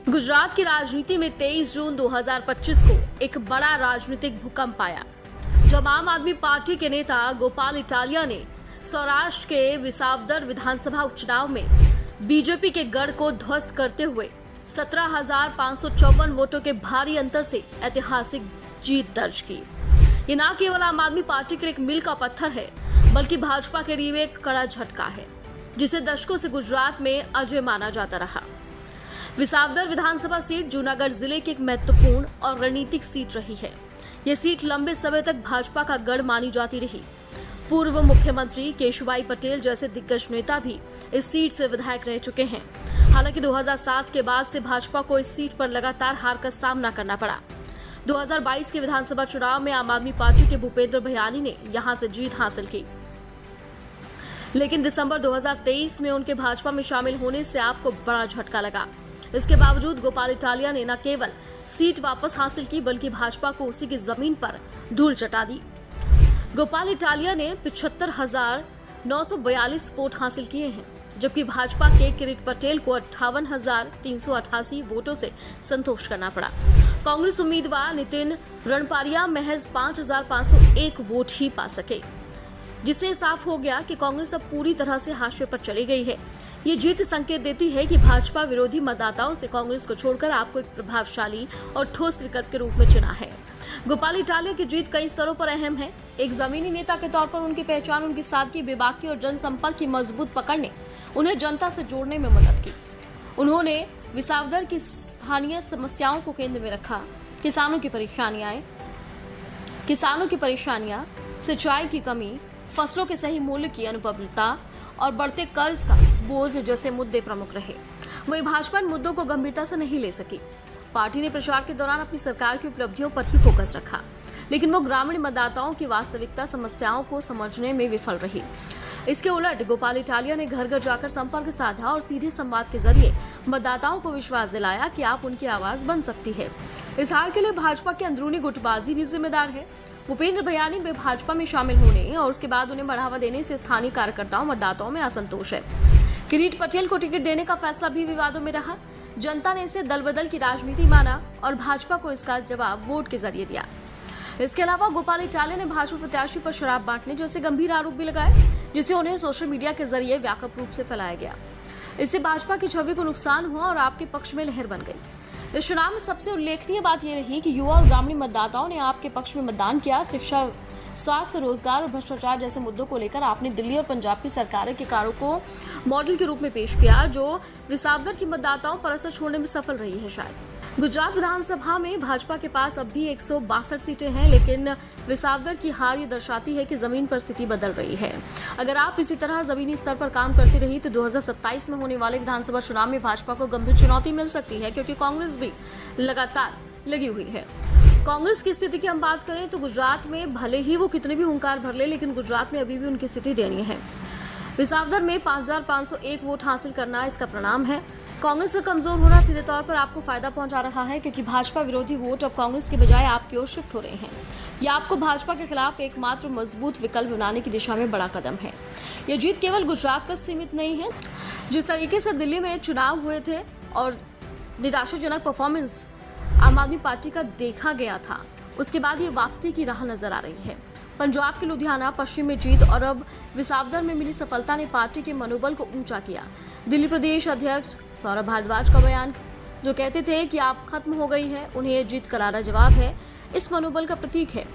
गुजरात की राजनीति में 23 जून 2025 को एक बड़ा राजनीतिक भूकंप आया जब आम आदमी पार्टी के नेता गोपाल इटालिया ने सौराष्ट्र के विसावदर विधानसभा उपचुनाव में बीजेपी के गढ़ को ध्वस्त करते हुए 17,554 वोटों के भारी अंतर से ऐतिहासिक जीत दर्ज की। ये न केवल आम आदमी पार्टी के लिए एक मील का पत्थर है, बल्कि भाजपा के लिए एक कड़ा झटका है, जिसे दशकों से गुजरात में अजय माना जाता रहा। विसावदर विधानसभा सीट जूनागढ़ जिले की एक महत्वपूर्ण और रणनीतिक सीट रही है। यह सीट लंबे समय तक भाजपा का गढ़ मानी जाती रही। पूर्व मुख्यमंत्री केशुभाई पटेल जैसे दिग्गज नेता भी इस सीट से विधायक रह चुके हैं। हालांकि 2007 के बाद से भाजपा को इस सीट पर लगातार हार का सामना करना पड़ा। 2022 के विधानसभा चुनाव में आम आदमी पार्टी के भूपेंद्र भयानी ने यहां से जीत हासिल की, लेकिन दिसंबर 2023 में उनके भाजपा में शामिल होने से आपको बड़ा झटका लगा। इसके बावजूद गोपाल इटालिया ने न केवल सीट वापस हासिल की, बल्कि भाजपा को उसी की जमीन पर धूल चटा दी। गोपाल इटालिया ने 75,942 वोट हासिल किए हैं, जबकि भाजपा के किरीट पटेल को 58,388 वोटों से संतोष करना पड़ा। कांग्रेस उम्मीदवार नितिन रणपारिया महज 5,501 वोट ही पा सके, जिससे साफ हो गया कि कांग्रेस अब पूरी तरह से हाशिए पर चली गई है। ये जीत संकेत देती है कि भाजपा विरोधी मतदाताओं से कांग्रेस को छोड़कर आपको एक प्रभावशाली और ठोस विकल्प के रूप में चुना है। गोपाल इटालिया की जीत कई स्तरों पर अहम है। एक जमीनी नेता के तौर पर उनकी पहचान, उनकी सादगी, बेबाकी और जनसंपर्क की मजबूत पकड़ ने उन्हें जनता से जोड़ने में मदद की। उन्होंने विसावदर की स्थानीय समस्याओं को केंद्र में रखा। किसानों की परेशानियां, सिंचाई की कमी, फसलों के सही मूल्य की अनुपलब्धता और बढ़ते कर्ज का बोझ जैसे मुद्दे प्रमुख रहे। वही भाजपा इन मुद्दों को गंभीरता से नहीं ले सकी। पार्टी ने प्रचार के दौरान अपनी सरकार की उपलब्धियों पर ही फोकस रखा, लेकिन वो ग्रामीण मतदाताओं की वास्तविकता समस्याओं को समझने में विफल रही। इसके उलट गोपाल इटालिया ने घर घर जाकर संपर्क साधा और सीधे संवाद के जरिए मतदाताओं को विश्वास दिलाया कि आप उनकी आवाज बन सकती है। इस हार के लिए भाजपा की अंदरूनी गुटबाजी भी जिम्मेदार है। भूपेंद्र भयानी में भाजपा में शामिल होने और उसके बाद उन्हें बढ़ावा देने से स्थानीय कार्यकर्ताओं मतदाताओं में असंतोष है। किरीट पटेल को टिकट देने का फैसला भी विवादों में रहा। जनता ने इसे दल बदल की राजनीति माना और भाजपा को इसका जवाब वोट के जरिए दिया। इसके अलावा गोपाल इटालिया ने भाजपा प्रत्याशी पर शराब बांटने जैसे गंभीर आरोप भी लगाए, जिसे उन्हें सोशल मीडिया के जरिए व्यापक रूप से फैलाया गया। इससे भाजपा की छवि को नुकसान हुआ और आपके पक्ष में लहर बन गई। इस चुनाव में सबसे उल्लेखनीय बात यह रही कि युवा और ग्रामीण मतदाताओं ने आपके पक्ष में मतदान किया। शिक्षा, स्वास्थ्य, रोजगार और भ्रष्टाचार जैसे मुद्दों को लेकर आपने दिल्ली और पंजाब की सरकारों के कार्यों को मॉडल के रूप में पेश किया, जो विसावदर की मतदाताओं पर असर छोड़ने में सफल रही है। शायद गुजरात विधानसभा में भाजपा के पास अब भी 162 सीटें हैं, लेकिन विसावदर की हार ये दर्शाती है कि जमीन पर स्थिति बदल रही है। अगर आप इसी तरह जमीनी स्तर पर काम करती रही तो 2027 में होने वाले विधानसभा चुनाव में भाजपा को गंभीर चुनौती मिल सकती है, क्योंकि कांग्रेस भी लगातार लगी हुई है। कांग्रेस की स्थिति की हम बात करें तो गुजरात में भले ही वो कितने भी हुंकार भर ले, लेकिन गुजरात में अभी भी उनकी स्थिति दयनीय है। विसावदर में 5,501 वोट हासिल करना इसका परिणाम है। कांग्रेस का कमजोर होना सीधे तौर पर आपको फायदा पहुंचा रहा है, क्योंकि भाजपा विरोधी वोट अब कांग्रेस के बजाय आपकी ओर शिफ्ट हो रहे हैं। यह आपको भाजपा के खिलाफ एकमात्र मजबूत विकल्प बनाने की दिशा में बड़ा कदम है। यह जीत केवल गुजरात तक सीमित नहीं है। जिस तरीके से दिल्ली में चुनाव हुए थे और निराशाजनक परफॉर्मेंस आम आदमी पार्टी का देखा गया था, उसके बाद ये वापसी की राह नजर आ रही है। पंजाब के लुधियाना, पश्चिम में जीत और अब विसावदर में मिली सफलता ने पार्टी के मनोबल को ऊंचा किया। दिल्ली प्रदेश अध्यक्ष सौरभ भारद्वाज का बयान, जो कहते थे कि आप खत्म हो गई है, उन्हें यह जीत करारा जवाब है, इस मनोबल का प्रतीक है।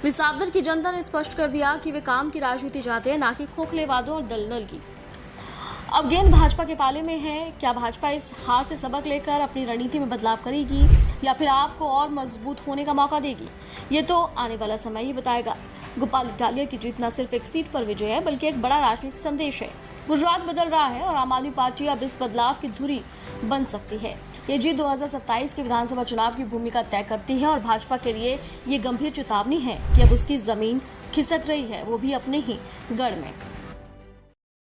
विसावदर की जनता ने स्पष्ट कर दिया कि वे काम की राजनीति चाहते हैं, न कि खोखले वादों और दलदल की। अब गेंद भाजपा के पाले में है। क्या भाजपा इस हार से सबक लेकर अपनी रणनीति में बदलाव करेगी या फिर आपको और मजबूत होने का मौका देगी? ये तो आने वाला समय ही बताएगा। गोपाल इटालिया की जीत न सिर्फ एक सीट पर विजय है, बल्कि एक बड़ा राजनीतिक संदेश है। गुजरात बदल रहा है और आम आदमी पार्टी अब इस बदलाव की धुरी बन सकती है। ये जीत 2027 के विधानसभा चुनाव की भूमिका तय करती है और भाजपा के लिए ये गंभीर चेतावनी है कि अब उसकी जमीन खिसक रही है, वो भी अपने ही गढ़ में।